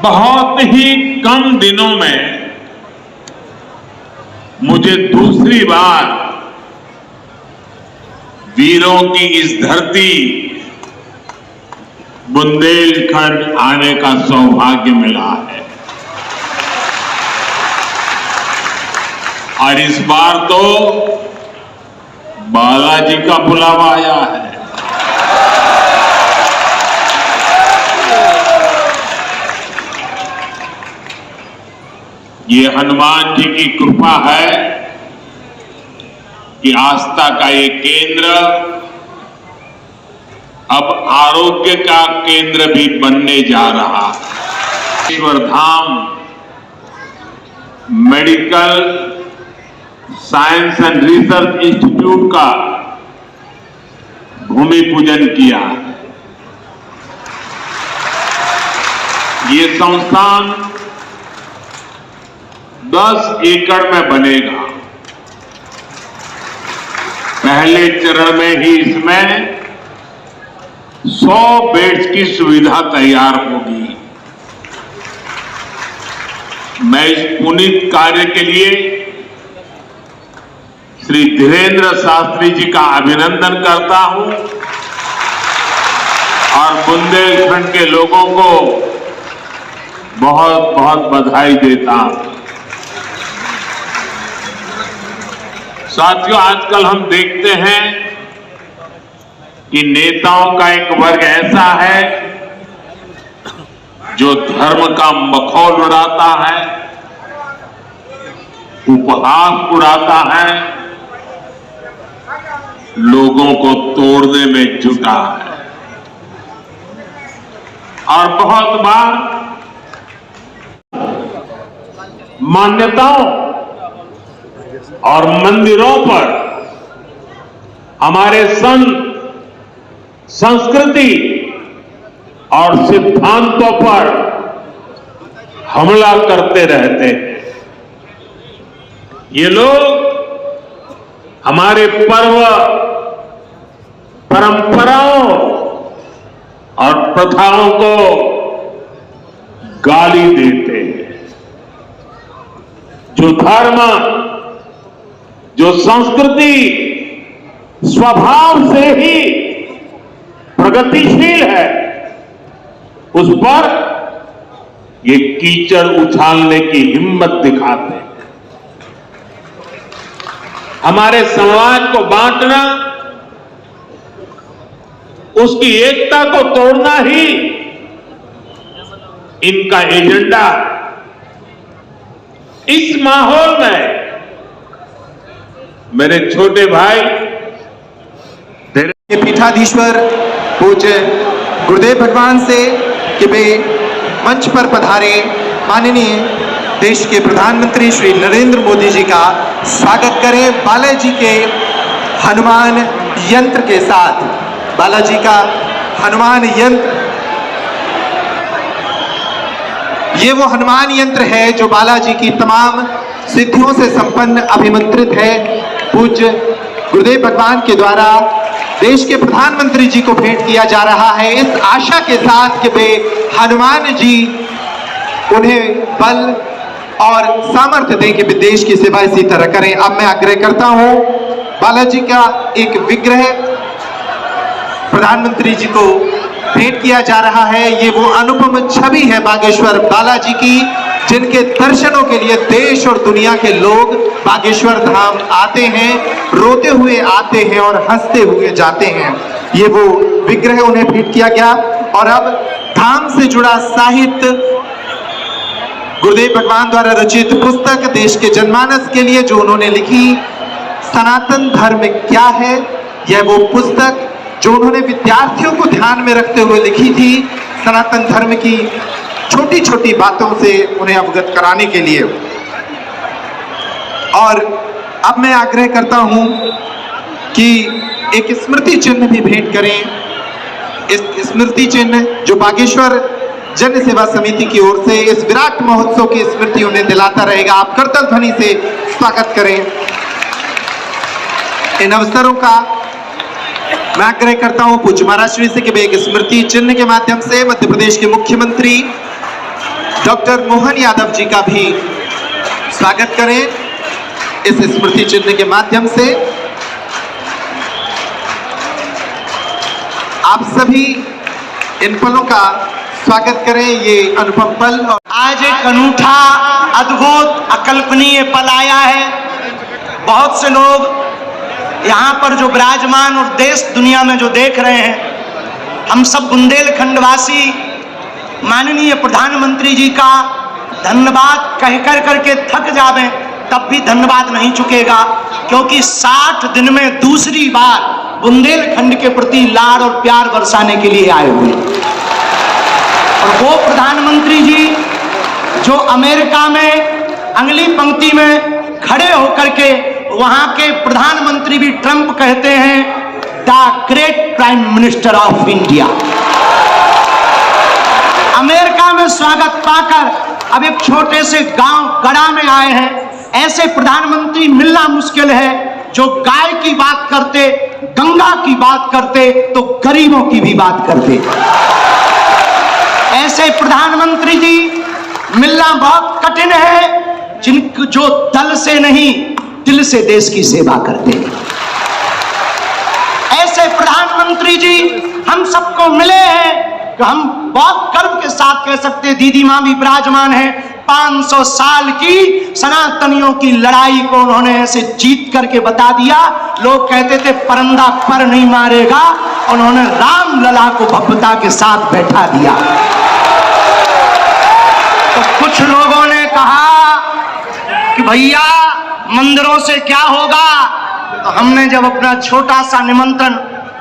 बहुत ही कम दिनों में मुझे दूसरी बार वीरों की इस धरती बुंदेलखंड आने का सौभाग्य मिला है। और इस बार तो बालाजी का बुलावा आया है। ये हनुमान जी की कृपा है कि आस्था का ये केंद्र अब आरोग्य का केंद्र भी बनने जा रहा है। Ishwar Dham medical science and research institute का भूमि पूजन किया। ये संस्थान 10 एकड़ में बनेगा। पहले चरण में ही इसमें 100 बेड्स की सुविधा तैयार होगी। मैं इस पुनीत कार्य के लिए श्री धीरेन्द्र शास्त्री जी का अभिनंदन करता हूं और बुंदेलखंड के लोगों को बहुत बहुत बधाई देता हूं। साथियों, आजकल हम देखते हैं कि नेताओं का एक वर्ग ऐसा है जो धर्म का मखौल उड़ाता है, उपहास उड़ाता है, लोगों को तोड़ने में जुटा है। और बहुत बार मान्यताओं और मंदिरों पर, हमारे संत, संस्कृति और सिद्धांतों पर हमला करते रहते हैं। ये लोग हमारे पर्व, परंपराओं और प्रथाओं को गाली देते हैं। जो धर्म, जो संस्कृति स्वभाव से ही प्रगतिशील है, उस पर ये कीचड़ उछालने की हिम्मत दिखाते हैं। हमारे समाज को बांटना, उसकी एकता को तोड़ना ही इनका एजेंडा है। इस माहौल में मेरे छोटे भाई पीठाधीश्वर पूज्य गुरुदेव भगवान से कि वे मंच पर पधारे माननीय देश के प्रधानमंत्री श्री नरेंद्र मोदी जी का स्वागत करें बालाजी के हनुमान यंत्र के साथ। बालाजी का हनुमान यंत्र, ये वो हनुमान यंत्र है जो बालाजी की तमाम सिद्धियों से संपन्न अभिमंत्रित है। पूज्य गुरुदेव भगवान के द्वारा देश के प्रधानमंत्री जी को भेंट किया जा रहा है, इस आशा के साथ कि वे हनुमान जी उन्हें बल और सामर्थ्य दें कि वे देश की सेवा इसी तरह करें। अब मैं आग्रह करता हूं, बालाजी का एक विग्रह प्रधानमंत्री जी को भेंट किया जा रहा है। ये वो अनुपम छवि है बागेश्वर बालाजी की, जिनके दर्शनों के लिए देश और दुनिया के लोग बागेश्वर धाम आते हैं, रोते हुए आते हैं और हंसते हुए जाते हैं। ये वो विग्रह उन्हें भेंट किया गया। और अब धाम से जुड़ा साहित्य, गुरुदेव भगवान द्वारा रचित पुस्तक देश के जनमानस के लिए जो उन्होंने लिखी, सनातन धर्म क्या है, यह वो पुस्तक जो उन्होंने विद्यार्थियों को ध्यान में रखते हुए लिखी थी, सनातन धर्म की छोटी छोटी बातों से उन्हें अवगत कराने के लिए। और अब मैं आग्रह करता हूं कि एक स्मृति चिन्ह भी भेंट करें। इस स्मृति चिन्ह जो बागेश्वर जन सेवा समिति की ओर से इस विराट महोत्सव की स्मृति उन्हें दिलाता रहेगा। आप करतल ध्वनि से स्वागत करें। इन अवसरों का मैं आग्रह करता हूं पूज्य महाराज श्री से कि वे एक स्मृति चिन्ह के माध्यम से मध्य प्रदेश के मुख्यमंत्री डॉक्टर मोहन यादव जी का भी स्वागत करें इस स्मृति चिन्ह के माध्यम से। आप सभी इन पलों का स्वागत करें, ये अनुपम पल। आज एक अनूठा, अद्भुत, अकल्पनीय पल आया है। बहुत से लोग यहाँ पर जो विराजमान और देश दुनिया में जो देख रहे हैं, हम सब बुंदेलखंड वासी माननीय प्रधानमंत्री जी का धन्यवाद कह कर करके थक जावे, तब भी धन्यवाद नहीं चुकेगा, क्योंकि 60 दिन में दूसरी बार बुंदेलखंड के प्रति लाड़ और प्यार बरसाने के लिए आए हुए। और वो प्रधानमंत्री जी जो अमेरिका में अगली पंक्ति में खड़े होकर के वहां के प्रधानमंत्री भी ट्रंप कहते हैं the great prime minister of India. America में स्वागत पाकर अब एक छोटे से गांव गड़ा में आए हैं। ऐसे प्रधानमंत्री मिलना मुश्किल है जो गाय की बात करते, गंगा की बात करते तो गरीबों की भी बात करते। ऐसे प्रधानमंत्री जी मिलना बहुत कठिन है, जिनको जो दल से नहीं दिल से देश की सेवा करते हैं। ऐसे प्रधानमंत्री जी हम सबको मिले हैं कि हम बहुत गर्व के साथ कह सकते हैं, दीदी मां भी विराजमान है, 500 साल की सनातनियों की लड़ाई को उन्होंने ऐसे जीत करके बता दिया। लोग कहते थे परंदा पर नहीं मारेगा, उन्होंने राम लला को भव्यता के साथ बैठा दिया। तो कुछ लोगों ने कहा कि भैया मंदिरों से क्या होगा, तो हमने जब अपना छोटा सा निमंत्रण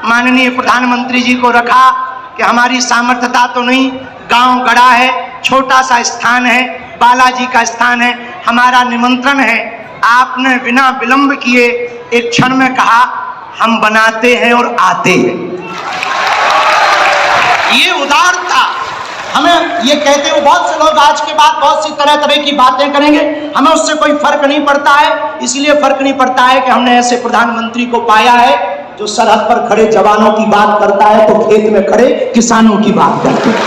माननीय प्रधानमंत्री जी को रखा कि हमारी सामर्थ्यता तो नहीं, गांव गड़ा है, छोटा सा स्थान है, बालाजी का स्थान है, हमारा निमंत्रण है, आपने बिना विलंब किए एक क्षण में कहा हम बनाते हैं और आते हैं। ये उदारता हमें, ये कहते हुए बहुत से लोग आज के बाद बहुत सी तरह तरह की बातें करेंगे, हमें उससे कोई फर्क नहीं पड़ता है। इसलिए फर्क नहीं पड़ता है कि हमने ऐसे प्रधानमंत्री को पाया है जो सरहद पर खड़े जवानों की बात करता है तो खेत में खड़े किसानों की बात करते हैं।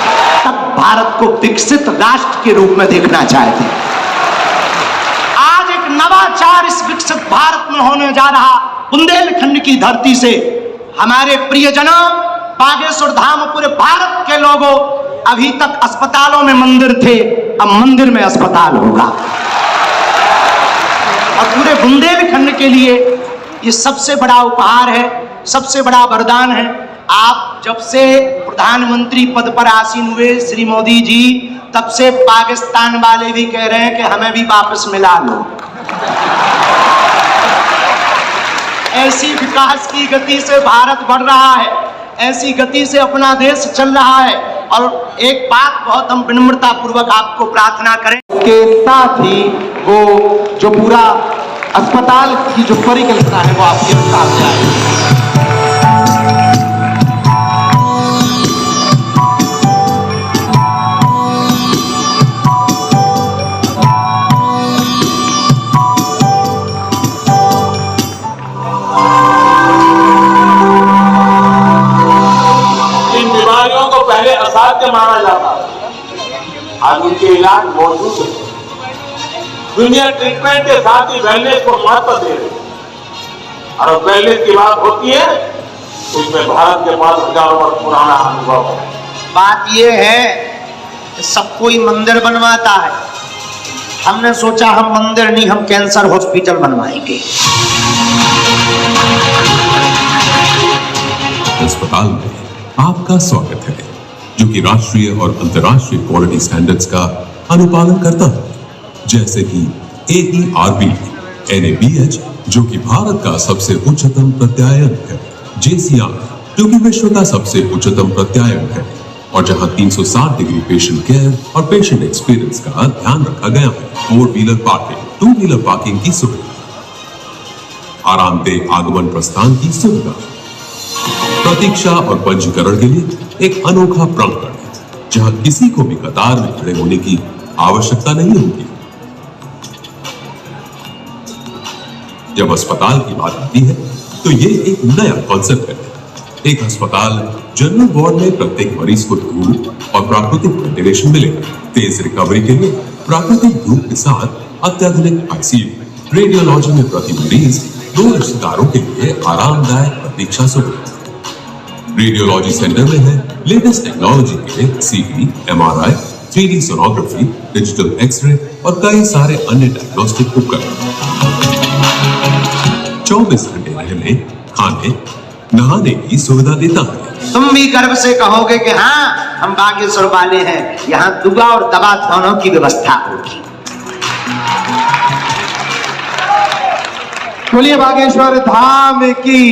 तब भारत को विकसित राष्ट्र के रूप में देखना चाहते हैं। आज एक नवाचार इस विकसित भारत में होने जा रहा। बुंदेलखंड की धरती से हमारे प्रियजनों, बागेश्वर धाम, पूरे भारत के लोगों, अभी तक अस्पतालों में मंदिर थे, अब मंदिर में अस्पताल होगा। और पूरे बुंदेलखंड के लिए ये सबसे बड़ा उपहार है, सबसे बड़ा वरदान है। आप जब से प्रधानमंत्री पद पर आसीन हुए श्री मोदी जी, तब से पाकिस्तान वाले भी कह रहे हैं कि हमें भी वापस मिला लो। ऐसी विकास की गति से भारत बढ़ रहा है, ऐसी गति से अपना देश चल रहा है। और एक बात बहुत हम विनम्रता पूर्वक आपको प्रार्थना करें के साथ ही वो जो पूरा अस्पताल की जो परिकल्पना है वो आपके सामने आएगी। पहले असाध्य माना जाता, आज उनके इलाज मौजूद है। दुनिया ट्रीटमेंट के साथ ही वेलनेस को महत्व दे रही है। और वेलनेस की बात होती है, उसमें भारत के पास हजारों वर्ष पुराना अनुभव है। बात यह है कि सब कोई मंदिर बनवाता है, हमने सोचा हम मंदिर नहीं, हम कैंसर हॉस्पिटल बनवाएंगे। अस्पताल में आपका स्वागत है, जो कि राष्ट्रीय और अंतर्राष्ट्रीय क्वालिटी स्टैंडर्ड्स का अनुपालन करता है, जैसे कि AERB, NABH, जो कि भारत का सबसे उच्चतम प्रत्यायन है, JCR, जो कि विश्व का सबसे उच्चतम प्रत्यायन है, और जहां 360 डिग्री पेशेंट केयर और पेशेंट एक्सपीरियंस का ध्यान रखा गया है। 4 व्हीलर पार्किंग, 2 व्हीलर पार्किंग की सुविधा, आरामदेह आगमन प्रस्थान की सुविधा, प्रतीक्षा और पंजीकरण के लिए एक अनोखा प्रांगण, जहां किसी को भी कतार में खड़े होने की आवश्यकता नहीं होगी। जब अस्पताल की बात आती है तो ये एक नया कॉन्सेप्ट है। एक अस्पताल जनरल वार्ड में प्रत्येक मरीज को धूप और प्राकृतिक वेंटिलेशन मिलेगा, तेज रिकवरी के लिए प्राकृतिक धूप के साथ अत्याधुनिक आईसीयू, रेडियोलॉजी में प्रति मरीज 2 रिश्तेदारों के लिए आरामदायक प्रतीक्षा सुविधा। रेडियोलॉजी सेंटर में है लेटेस्ट टेक्नोलॉजी के सीटी, MRI, 3D sonography, digital x ray और कई सारे अन्य डायग्नोस्टिक उपकरण। 24 घंटे रहने, खाने, नहाने की सुविधा देता है। तुम भी गर्व से कहोगे कि हाँ, हम बागेश्वर वाले हैं, यहाँ दुआ और दवा दोनों की व्यवस्था होगी। बोलिए बागेश्वर धाम की।